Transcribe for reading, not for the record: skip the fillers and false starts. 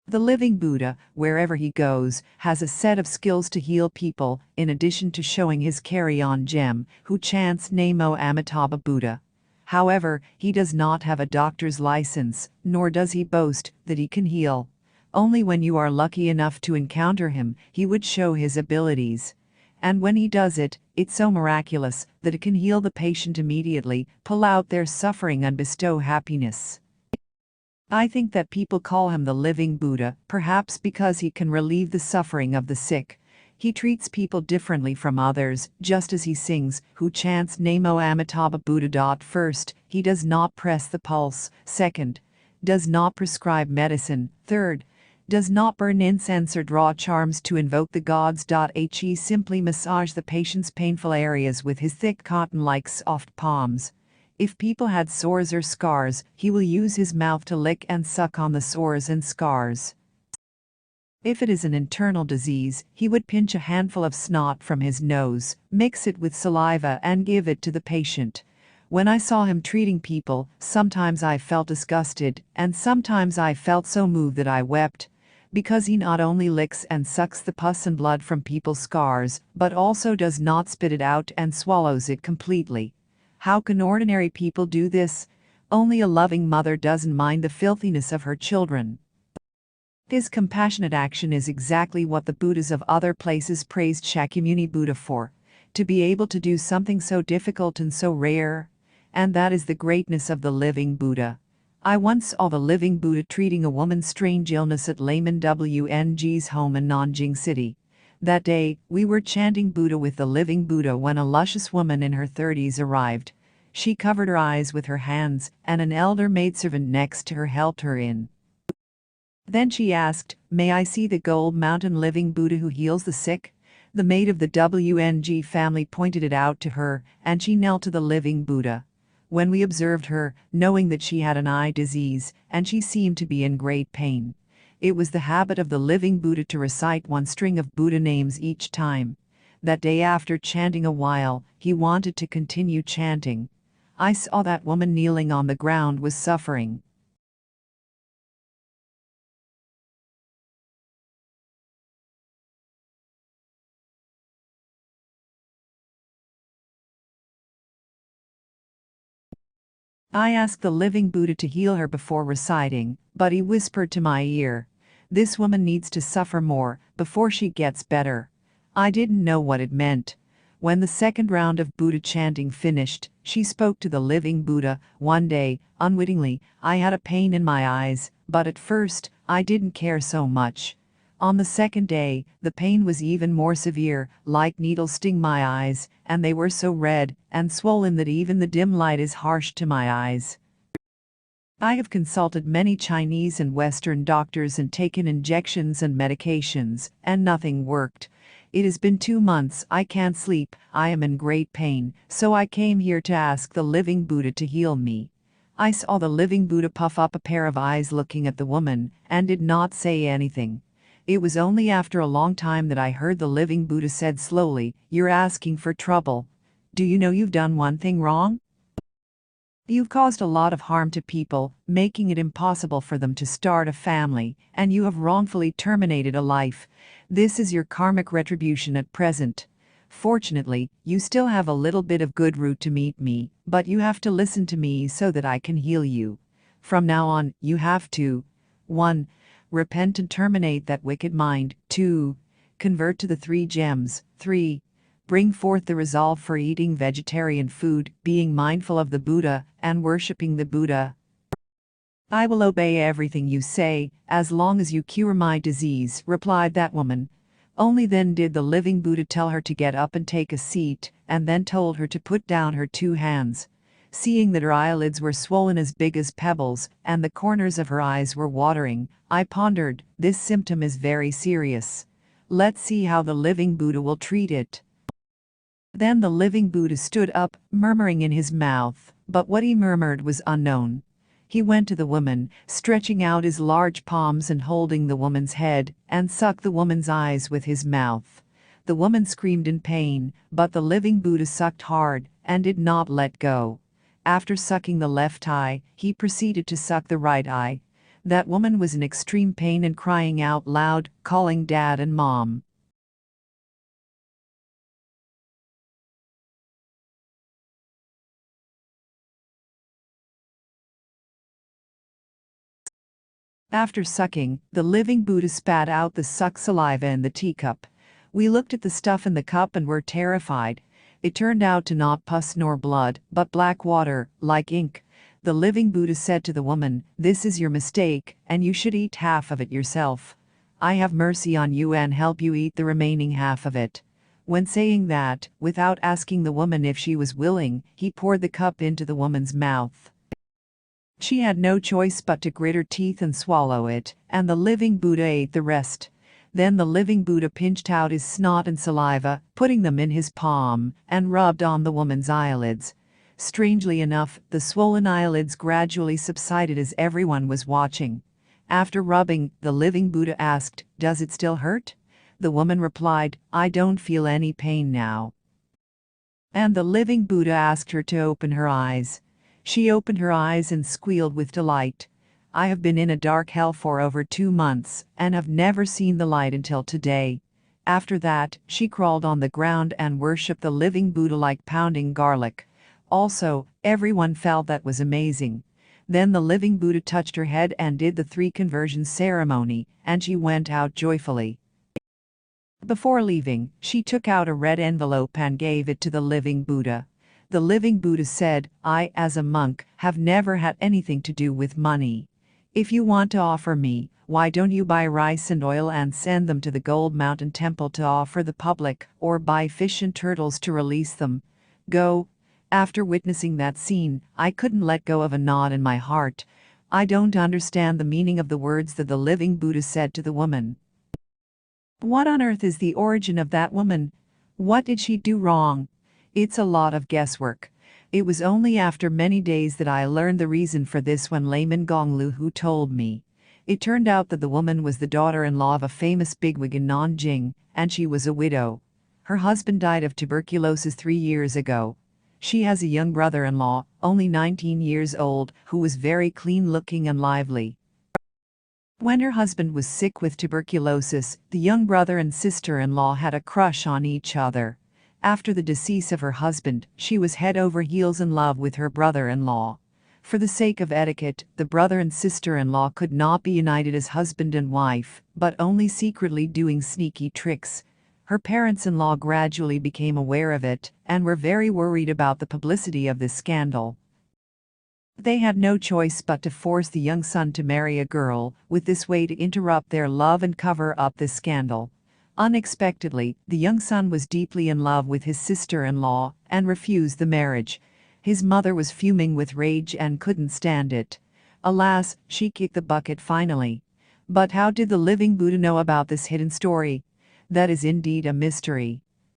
The living Buddha, wherever he goes, has a set of skills to heal people, in addition to showing his carry-on gem, who chants Namo Amitabha Buddha. However, he does not have a doctor's license, nor does he boast that he can heal. Only when you are lucky enough to encounter him, he would show his abilities. And when he does it, it's so miraculous that it can heal the patient immediately, pull out their suffering and bestow happiness. I think that people call him the living Buddha, perhaps because he can relieve the suffering of the sick. He treats people differently from others, just as he sings, who chants Namo Amitabha Buddha. First, he does not press the pulse. Second, does not prescribe medicine. Third, does not burn incense or draw charms to invoke the gods. He simply massage the patient's painful areas with his thick cotton-like soft palms. If people had sores or scars, he will use his mouth to lick and suck on the sores and scars. If it is an internal disease, he would pinch a handful of snot from his nose, mix it with saliva and give it to the patient. When I saw him treating people, sometimes I felt disgusted, and sometimes I felt so moved that I wept, because he not only licks and sucks the pus and blood from people's scars, but also does not spit it out and swallows it completely. How can ordinary people do this? Only a loving mother doesn't mind the filthiness of her children. His compassionate action is exactly what the Buddhas of other places praised Shakyamuni Buddha for, to be able to do something so difficult and so rare. And that is the greatness of the living Buddha. I once saw the living Buddha treating a woman's strange illness at Layman WNG's home in Nanjing City. That day, we were chanting Buddha with the living Buddha when a luscious woman in her 30s arrived. She covered her eyes with her hands, and an elder maidservant next to her helped her in. Then she asked, "May I see the gold mountain living Buddha who heals the sick?" The maid of the WNG family pointed it out to her, and she knelt to the living Buddha. When we observed her, knowing that she had an eye disease, and she seemed to be in great pain, it was the habit of the living Buddha to recite one string of Buddha names each time. That day, after chanting a while, he wanted to continue chanting. I saw that woman kneeling on the ground was suffering. I asked the living Buddha to heal her before reciting, but he whispered to my ear, "This woman needs to suffer more before she gets better." I didn't know what it meant. When the second round of Buddha chanting finished, she spoke to the living Buddha. "One day, unwittingly, I had a pain in my eyes, but at first, I didn't care so much. On the second day, the pain was even more severe, like needles sting my eyes, and they were so red and swollen that even the dim light is harsh to my eyes. I have consulted many Chinese and Western doctors and taken injections and medications, and nothing worked. It has been 2 months, I can't sleep, I am in great pain, so I came here to ask the living Buddha to heal me." I saw the living Buddha puff up a pair of eyes looking at the woman, and did not say anything. It was only after a long time that I heard the living Buddha said slowly, "You're asking for trouble. Do you know you've done one thing wrong? You've caused a lot of harm to people, making it impossible for them to start a family, and you have wrongfully terminated a life. This is your karmic retribution at present. Fortunately, you still have a little bit of good route to meet me, but you have to listen to me so that I can heal you. From now on, you have to 1. Repent and terminate that wicked mind. 2. Convert to the 3 gems. 3. Bring forth the resolve for eating vegetarian food, being mindful of the Buddha, and worshipping the Buddha. I will obey everything you say, as long as you cure my disease," replied that woman. Only then did the living Buddha tell her to get up and take a seat, and then told her to put down her 2 hands. Seeing that her eyelids were swollen as big as pebbles, and the corners of her eyes were watering, I pondered, this symptom is very serious. Let's see how the living Buddha will treat it. Then the living Buddha stood up, murmuring in his mouth, but what he murmured was unknown. He went to the woman, stretching out his large palms and holding the woman's head, and sucked the woman's eyes with his mouth. The woman screamed in pain, but the living Buddha sucked hard, and did not let go. After sucking the left eye, he proceeded to suck the right eye. That woman was in extreme pain and crying out loud, calling dad and mom. After sucking, the living Buddha spat out the sucked saliva in the teacup. We looked at the stuff in the cup and were terrified. It turned out to not pus nor blood, but black water, like ink. The living Buddha said to the woman, "This is your mistake, and you should eat half of it yourself. I have mercy on you and help you eat the remaining half of it." When saying that, without asking the woman if she was willing, he poured the cup into the woman's mouth. She had no choice but to grit her teeth and swallow it, and the living Buddha ate the rest. Then the living Buddha pinched out his snot and saliva, putting them in his palm, and rubbed on the woman's eyelids. Strangely enough, the swollen eyelids gradually subsided as everyone was watching. After rubbing, the living Buddha asked, "Does it still hurt?" The woman replied, "I don't feel any pain now." And the living Buddha asked her to open her eyes. She opened her eyes and squealed with delight. "I have been in a dark hell for over 2 months, and have never seen the light until today." After that, she crawled on the ground and worshipped the living Buddha like pounding garlic. Also, everyone felt that was amazing. Then the living Buddha touched her head and did the 3 conversion ceremony, and she went out joyfully. Before leaving, she took out a red envelope and gave it to the living Buddha. The living Buddha said, "I, as a monk, have never had anything to do with money. If you want to offer me, why don't you buy rice and oil and send them to the Gold Mountain Temple to offer the public, or buy fish and turtles to release them? Go." After witnessing that scene, I couldn't let go of a knot in my heart. I don't understand the meaning of the words that the living Buddha said to the woman. What on earth is the origin of that woman? What did she do wrong? It's a lot of guesswork. It was only after many days that I learned the reason for this when Layman Gonglu who told me. It turned out that the woman was the daughter-in-law of a famous bigwig in Nanjing, and she was a widow. Her husband died of tuberculosis 3 years ago. She has a young brother-in-law, only 19 years old, who was very clean-looking and lively. When her husband was sick with tuberculosis, the young brother and sister-in-law had a crush on each other. After the decease of her husband, she was head over heels in love with her brother-in-law. For the sake of etiquette, the brother and sister-in-law could not be united as husband and wife, but only secretly doing sneaky tricks. Her parents-in-law gradually became aware of it, and were very worried about the publicity of this scandal. They had no choice but to force the young son to marry a girl, with this way to interrupt their love and cover up this scandal. Unexpectedly, the young son was deeply in love with his sister-in-law, and refused the marriage. His mother was fuming with rage and couldn't stand it. Alas, she kicked the bucket finally. But how did the living Buddha know about this hidden story? That is indeed a mystery.